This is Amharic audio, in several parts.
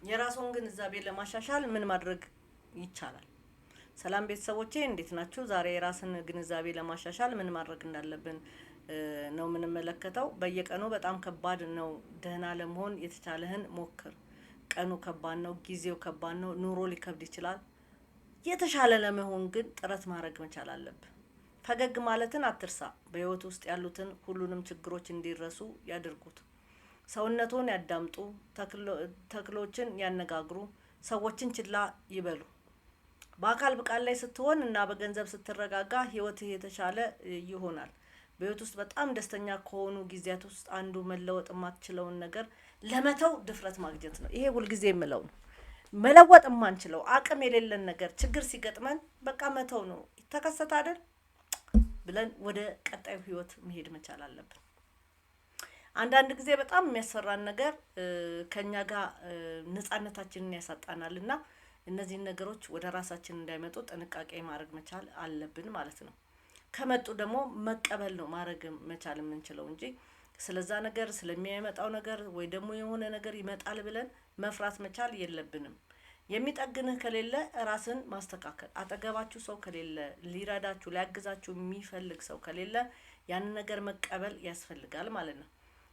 የራስዎን ግንዛቤ ለማሻሻል ምን ማድረግ ይቻላል? ሰላም ቤተሰቦቼ እንዴት ናችሁ? ዛሬ የራስን ግንዛቤ ለማሻሻል ምን ማድረግ እንዳለብን ነው የምንመለከተው። በየቀኑ በጣም ከባድ ነው። ደህና ለመሆን የተቻለህን ሞክር። ቀኑ ከባድ ነው፣ ጊዜው ከባድ ነው፣ ኑሮ ሊከብድ ይችላል። የተሻለ ለመሆን ግን ጥረት ማድረግ መቻል አለብን። ፈገግ ማለትን አትርሳ። በህይወት ውስጥ ያሉትን ሁሉንም ችግሮች እንዲረሱ ያድርጉት። ሰውነቶን ያዳምጡ፣ ተክሎችን ያነጋግሩ፣ ሰዎችን ችላ ይበሉ። በአካል ብቃት ላይ ስትሆን እና በገንዘብ ስትረጋጋ ህይወትህ የተሻለ ይሆናል። በህይወት ውስጥ በጣም ደስተኛ ከሆኑ ጊዜያት ውስጥ አንዱ መለወጥ የማትችለውን ነገር ለመተው ድፍረት ማግኘት ነው። ይሄ ሁልጊዜ የምለው ነው። መለወጥ የማንችለው አቅም የሌለን ነገር ችግር ሲገጥመን በቃ መተው ነው። ተከሰተ አይደል ብለን ወደ ቀጣዩ ህይወት መሄድ መቻል አለብን። አንዳንድ ጊዜ በጣም የሚያስፈራን ነገር ከኛ ጋር ነፃነታችንን ያሳጣናልና እነዚህን ነገሮች ወደ ራሳችን እንዳይመጡ ጥንቃቄ ማድረግ መቻል አለብን ማለት ነው። ከመጡ ደግሞ መቀበል ነው ማድረግ መቻል የምንችለው እንጂ ስለዛ ነገር ስለሚያመጣው ነገር ወይ ደግሞ የሆነ ነገር ይመጣል ብለን መፍራት መቻል የለብንም። የሚጠግንህ ከሌለ ራስን ማስተካከል፣ አጠገባችሁ ሰው ከሌለ ሊረዳችሁ ሊያግዛችሁ የሚፈልግ ሰው ከሌለ ያንን ነገር መቀበል ያስፈልጋል ማለት ነው።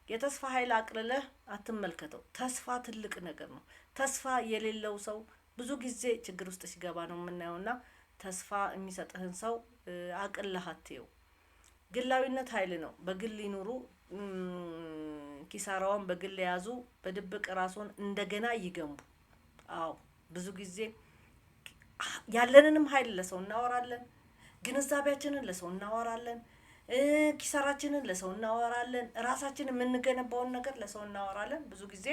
የተስፋ ኃይል አቅልለህ አትመልከተው። ተስፋ ትልቅ ነገር ነው። ተስፋ የሌለው ሰው ብዙ ጊዜ ችግር ውስጥ ሲገባ ነው የምናየውና ተስፋ የሚሰጥህን ሰው አቅልለህ አትየው። ግላዊነት ኃይል ነው። በግል ይኑሩ፣ ኪሳራውን በግል የያዙ፣ በድብቅ ራስዎን እንደገና ይገንቡ። አዎ ብዙ ጊዜ ያለንንም ኃይል ለሰው እናወራለን፣ ግንዛቤያችንን ለሰው እናወራለን፣ ኪሳራችንን ለሰው እናወራለን፣ ራሳችንን የምንገነባውን ነገር ለሰው እናወራለን። ብዙ ጊዜ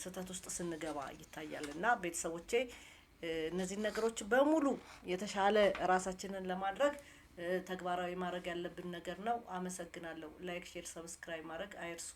ስህተት ውስጥ ስንገባ ይታያል። እና ቤተሰቦቼ እነዚህን ነገሮች በሙሉ የተሻለ ራሳችንን ለማድረግ ተግባራዊ ማድረግ ያለብን ነገር ነው። አመሰግናለሁ። ላይክ፣ ሼር፣ ሰብስክራይብ ማድረግ አይርሱ።